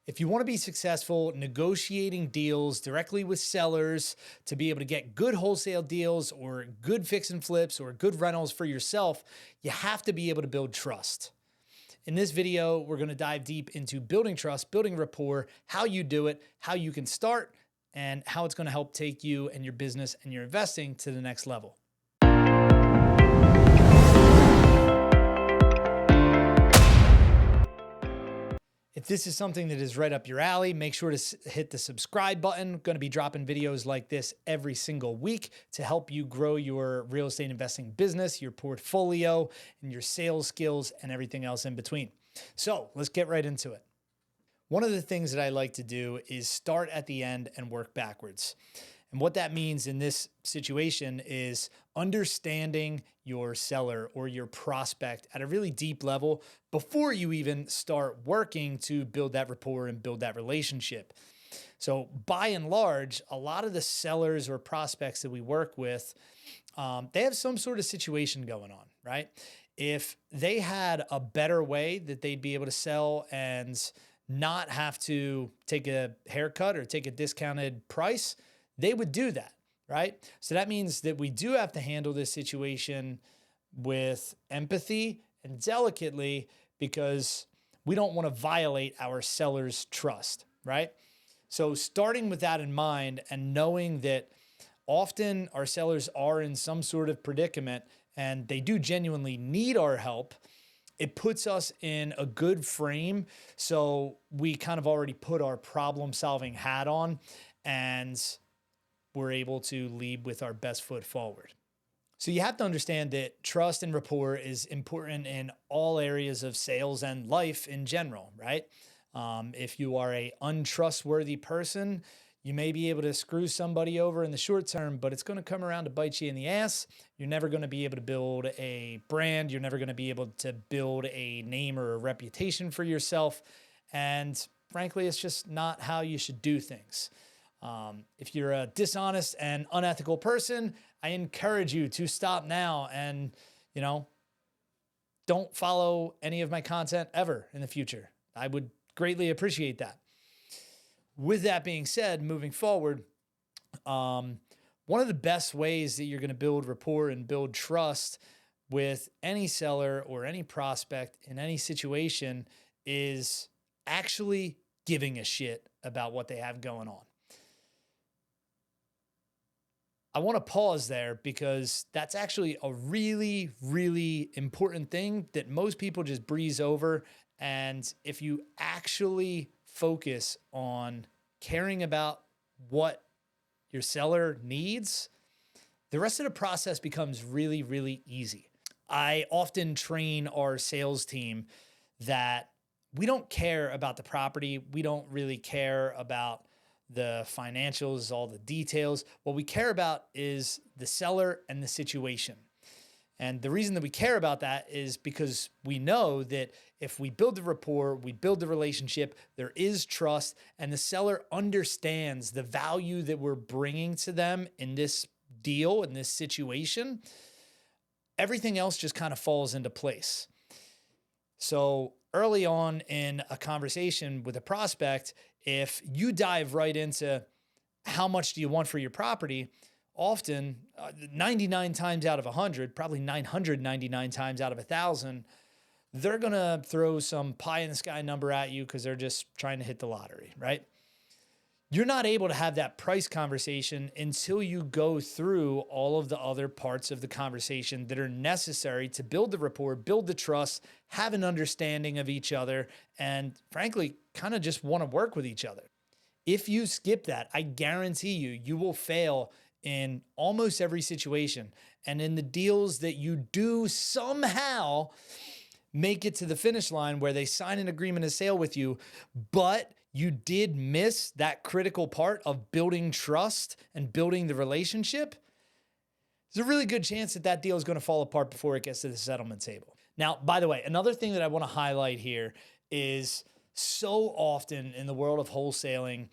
If you want to be successful negotiating deals directly with sellers to be able to get good wholesale deals or good fix and flips or good rentals for yourself, you have to be able to build trust. In this video, we're going to dive deep into building trust, building rapport, how you do it, how you can start, and how it's going to help take you and your business and your investing to the next level. If this is something that is right up your alley, make sure to hit the subscribe button. I'm going to be dropping videos like this every single week to help you grow your real estate investing business, your portfolio, and your sales skills and everything else in between. So let's get right into it. One of the things that I like to do is start at the end and work backwards. And what that means in this situation is understanding your seller or your prospect at a really deep level before you even start working to build that rapport and build that relationship. So by and large, a lot of the sellers or prospects that we work with, they have some sort of situation going on, right? If they had a better way that they'd be able to sell and not have to take a haircut or take a discounted price, they would do that, right? So that means that we do have to handle this situation with empathy and delicately because we don't want to violate our seller's trust, right? So starting with that in mind and knowing that often our sellers are in some sort of predicament and they do genuinely need our help, it puts us in a good frame. So we kind of already put our problem-solving hat on and we're able to lead with our best foot forward. So you have to understand that trust and rapport is important in all areas of sales and life in general, right? If you are an untrustworthy person, you may be able to screw somebody over in the short term, but it's going to come around to bite you in the ass. You're never going to be able to build a brand. You're never going to be able to build a name or a reputation for yourself. And frankly, it's just not how you should do things. If you're a dishonest and unethical person, I encourage you to stop now and, don't follow any of my content ever in the future. I would greatly appreciate that. With that being said, moving forward, one of the best ways that you're going to build rapport and build trust with any seller or any prospect in any situation is actually giving a shit about what they have going on. I want to pause there because that's actually a really, really important thing that most people just breeze over. And if you actually focus on caring about what your seller needs, the rest of the process becomes really, really easy. I often train our sales team that we don't care about the property. We don't really care about the financials, all the details. What we care about is the seller and the situation. And the reason that we care about that is because we know that if we build the rapport, we build the relationship, there is trust, and the seller understands the value that we're bringing to them in this deal, in this situation, everything else just kind of falls into place. So early on in a conversation with a prospect, if you dive right into how much do you want for your property, often 99 times out of 100, probably 999 times out of 1,000, they're going to throw some pie in the sky number at you because they're just trying to hit the lottery, right? You're not able to have that price conversation until you go through all of the other parts of the conversation that are necessary to build the rapport, build the trust, have an understanding of each other, and frankly, kind of just want to work with each other. If you skip that, I guarantee you will fail in almost every situation. And in the deals that you do somehow make it to the finish line where they sign an agreement of sale with you, but you did miss that critical part of building trust and building the relationship, there's a really good chance that that deal is going to fall apart before it gets to the settlement table. Now, by the way, another thing that I want to highlight here is so often in the world of wholesaling,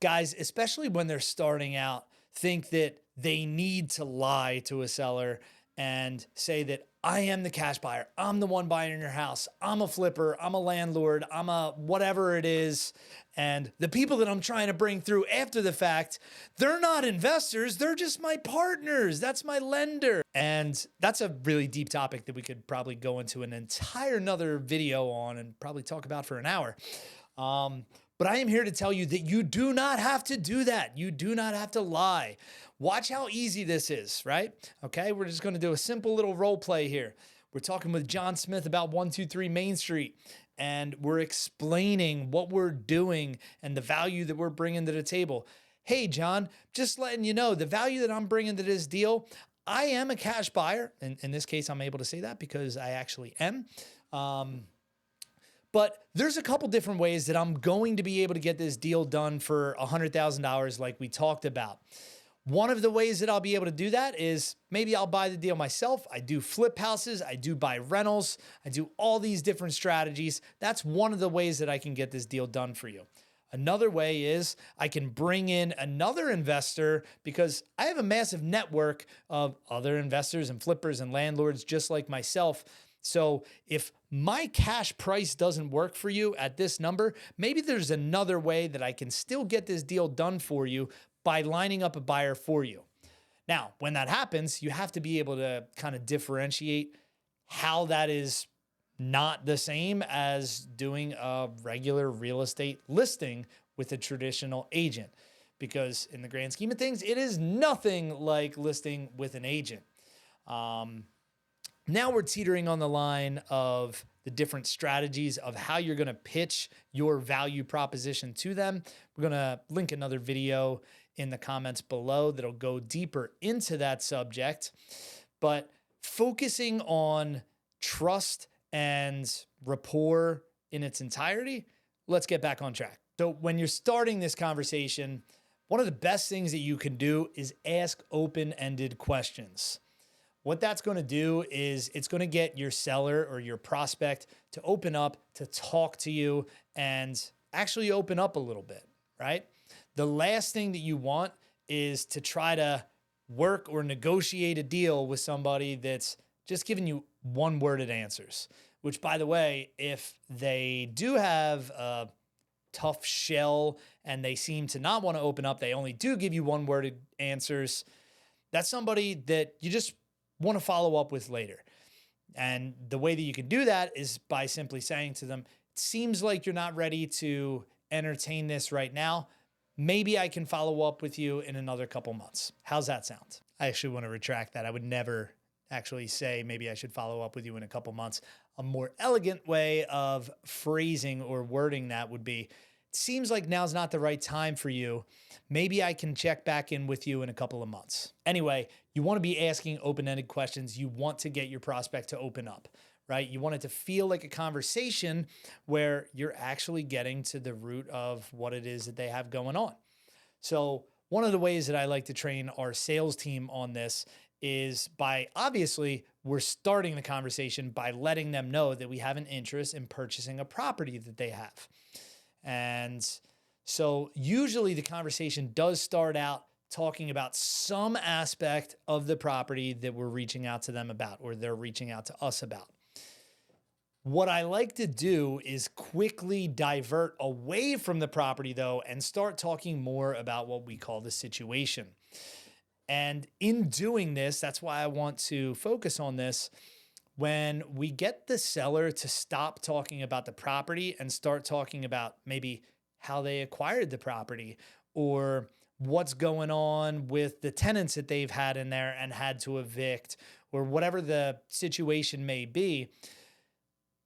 guys, especially when they're starting out, think that they need to lie to a seller and say that I am the cash buyer. I'm the one buying your house. I'm a flipper. I'm a landlord. I'm a whatever it is. And the people that I'm trying to bring through after the fact, they're not investors. They're just my partners. That's my lender. And that's a really deep topic that we could probably go into an entire another video on and probably talk about for an hour. But I am here to tell you that you do not have to do that. You do not have to lie. Watch how easy this is, right? Okay, we're just going to do a simple little role play here. We're talking with John Smith about 123 Main Street, and we're explaining what we're doing and the value that we're bringing to the table. Hey, John, just letting you know the value that I'm bringing to this deal, I am a cash buyer. And in this case, I'm able to say that because I actually am. But there's a couple different ways that I'm going to be able to get this deal done for $100,000 like we talked about. One of the ways that I'll be able to do that is maybe I'll buy the deal myself. I do flip houses. I do buy rentals. I do all these different strategies. That's one of the ways that I can get this deal done for you. Another way is I can bring in another investor because I have a massive network of other investors and flippers and landlords just like myself. So if my cash price doesn't work for you at this number, maybe there's another way that I can still get this deal done for you by lining up a buyer for you. Now, when that happens, you have to be able to kind of differentiate how that is not the same as doing a regular real estate listing with a traditional agent. Because in the grand scheme of things, it is nothing like listing with an agent. Now we're teetering on the line of the different strategies of how you're going to pitch your value proposition to them. We're going to link another video in the comments below that'll go deeper into that subject. But focusing on trust and rapport in its entirety, let's get back on track. So when you're starting this conversation, one of the best things that you can do is ask open-ended questions. What that's going to do is it's going to get your seller or your prospect to open up, to talk to you, and actually open up a little bit, right? The last thing that you want is to try to work or negotiate a deal with somebody that's just giving you one-worded answers, which, by the way, if they do have a tough shell and they seem to not want to open up, they only do give you one-worded answers, that's somebody that you just want to follow up with later. And the way that you can do that is by simply saying to them, it seems like you're not ready to entertain this right now. Maybe I can follow up with you in another couple months. How's that sound? I actually want to retract that. I would never actually say maybe I should follow up with you in a couple months. A more elegant way of phrasing or wording that would be, it seems like now's not the right time for you. Maybe I can check back in with you in a couple of months. Anyway, you want to be asking open-ended questions. You want to get your prospect to open up, right? You want it to feel like a conversation where you're actually getting to the root of what it is that they have going on. So one of the ways that I like to train our sales team on this is by, obviously, we're starting the conversation by letting them know that we have an interest in purchasing a property that they have. And so usually the conversation does start out talking about some aspect of the property that we're reaching out to them about, or they're reaching out to us about. What I like to do is quickly divert away from the property, though, and start talking more about what we call the situation. And in doing this, that's why I want to focus on this. When we get the seller to stop talking about the property and start talking about maybe how they acquired the property or what's going on with the tenants that they've had in there and had to evict, or whatever the situation may be,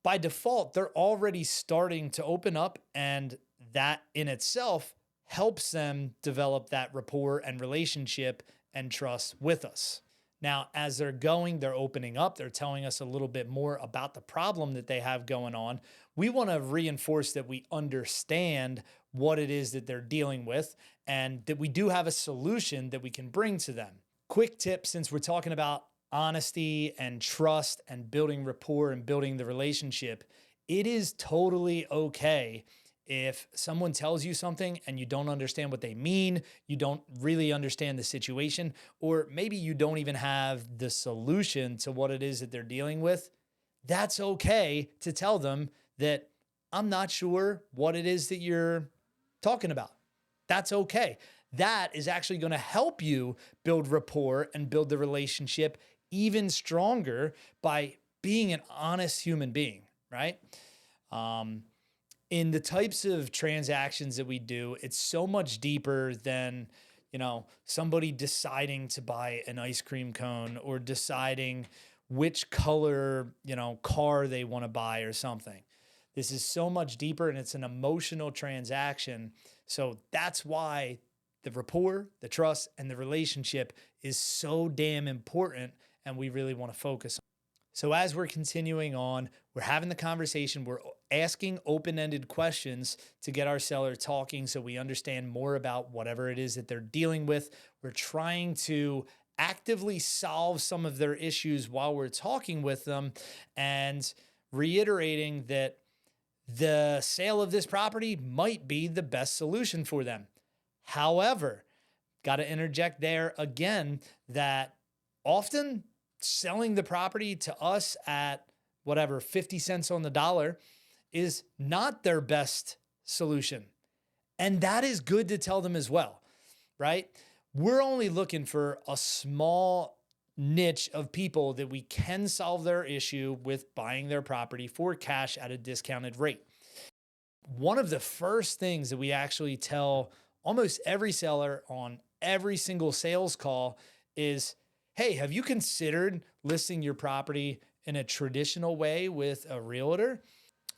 by default, they're already starting to open up, and that in itself helps them develop that rapport and relationship and trust with us. Now, as they're going, they're opening up, they're telling us a little bit more about the problem that they have going on. We want to reinforce that we understand what it is that they're dealing with and that we do have a solution that we can bring to them. Quick tip, since we're talking about honesty and trust and building rapport and building the relationship, it is totally okay If someone tells you something and you don't understand what they mean, you don't really understand the situation, or maybe you don't even have the solution to what it is that they're dealing with, that's okay to tell them that I'm not sure what it is that you're talking about. That's okay. That is actually going to help you build rapport and build the relationship even stronger by being an honest human being, right? In the types of transactions that we do, it's so much deeper than, somebody deciding to buy an ice cream cone or deciding which color, car they want to buy or something. This is so much deeper and it's an emotional transaction. So that's why the rapport, the trust, and the relationship is so damn important. And we really want to focus on. So as we're continuing on, we're having the conversation, we're asking open-ended questions to get our seller talking so we understand more about whatever it is that they're dealing with. We're trying to actively solve some of their issues while we're talking with them and reiterating that the sale of this property might be the best solution for them. However, got to interject there again that often selling the property to us at whatever 50 cents on the dollar is not their best solution. And that is good to tell them as well, right? We're only looking for a small niche of people that we can solve their issue with buying their property for cash at a discounted rate. One of the first things that we actually tell almost every seller on every single sales call is, hey, have you considered listing your property in a traditional way with a realtor?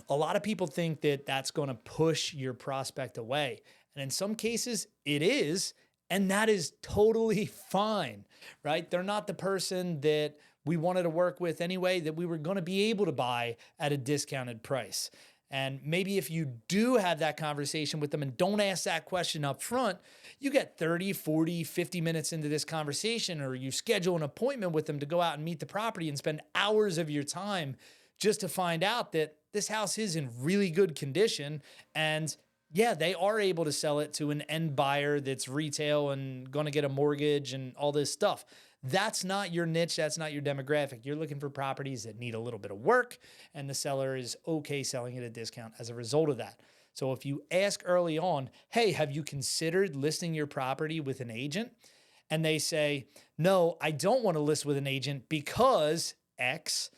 A lot of people think that that's going to push your prospect away. And in some cases it is, and that is totally fine, right? They're not the person that we wanted to work with anyway, that we were going to be able to buy at a discounted price. And maybe if you do have that conversation with them and don't ask that question up front, you get 30, 40, 50 minutes into this conversation, or you schedule an appointment with them to go out and meet the property and spend hours of your time just to find out that this house is in really good condition. And yeah, they are able to sell it to an end buyer that's retail and going to get a mortgage and all this stuff. That's not your niche. That's not your demographic. You're looking for properties that need a little bit of work, and the seller is okay selling at a discount as a result of that. So if you ask early on, hey, have you considered listing your property with an agent? And they say, no, I don't want to list with an agent because X.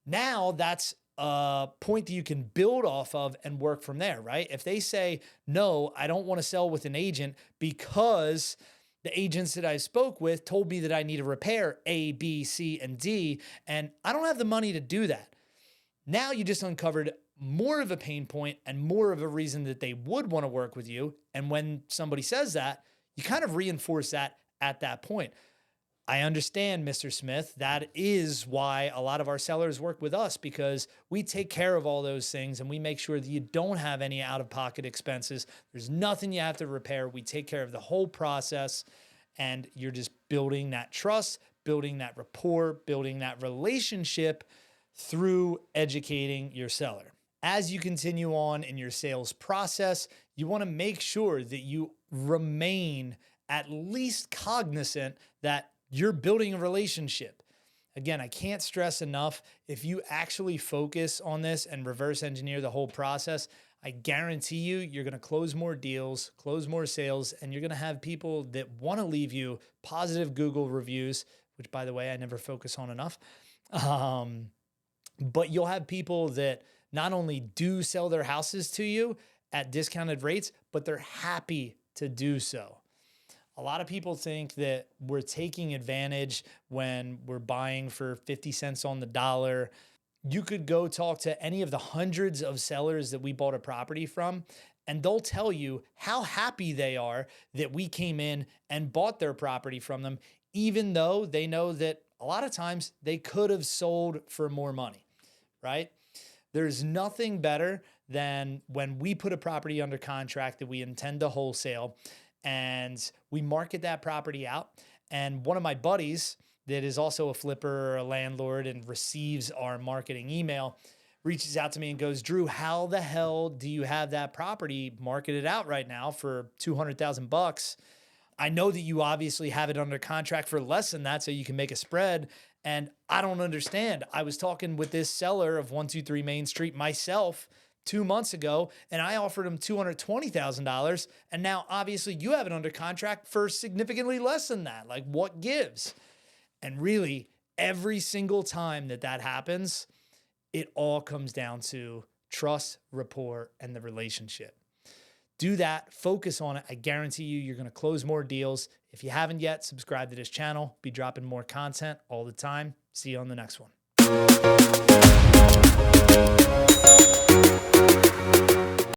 Now that's a point that you can build off of and work from there, right? If they say, no, I don't want to sell with an agent because the agents that I spoke with told me that I need to repair A, B, C, and D, and I don't have the money to do that. Now you just uncovered more of a pain point and more of a reason that they would want to work with you. And when somebody says that, you kind of reinforce that at that point. I understand, Mr. Smith. That is why a lot of our sellers work with us, because we take care of all those things and we make sure that you don't have any out-of-pocket expenses. There's nothing you have to repair. We take care of the whole process, and you're just building that trust, building that rapport, building that relationship through educating your seller. As you continue on in your sales process, you want to make sure that you remain at least cognizant that you're building a relationship. Again, I can't stress enough, if you actually focus on this and reverse engineer the whole process, I guarantee you, you're going to close more deals, close more sales, and you're going to have people that want to leave you positive Google reviews, which, by the way, I never focus on enough. But you'll have people that not only do sell their houses to you at discounted rates, but they're happy to do so. A lot of people think that we're taking advantage when we're buying for 50 cents on the dollar. You could go talk to any of the hundreds of sellers that we bought a property from, and they'll tell you how happy they are that we came in and bought their property from them, even though they know that a lot of times they could have sold for more money, right? There's nothing better than when we put a property under contract that we intend to wholesale, and we market that property out. And one of my buddies that is also a flipper or a landlord and receives our marketing email reaches out to me and goes, Drew, how the hell do you have that property marketed out right now for $200,000? I know that you obviously have it under contract for less than that so you can make a spread. And I don't understand. I was talking with this seller of 123 Main Street myself 2 months ago, and I offered him $220,000. And now obviously you have it under contract for significantly less than that. Like, what gives? And really, every single time that happens, it all comes down to trust, rapport, and the relationship. Do that, focus on it. I guarantee you're going to close more deals. If you haven't yet, subscribe to this channel. Be dropping more content all the time. See you on the next one.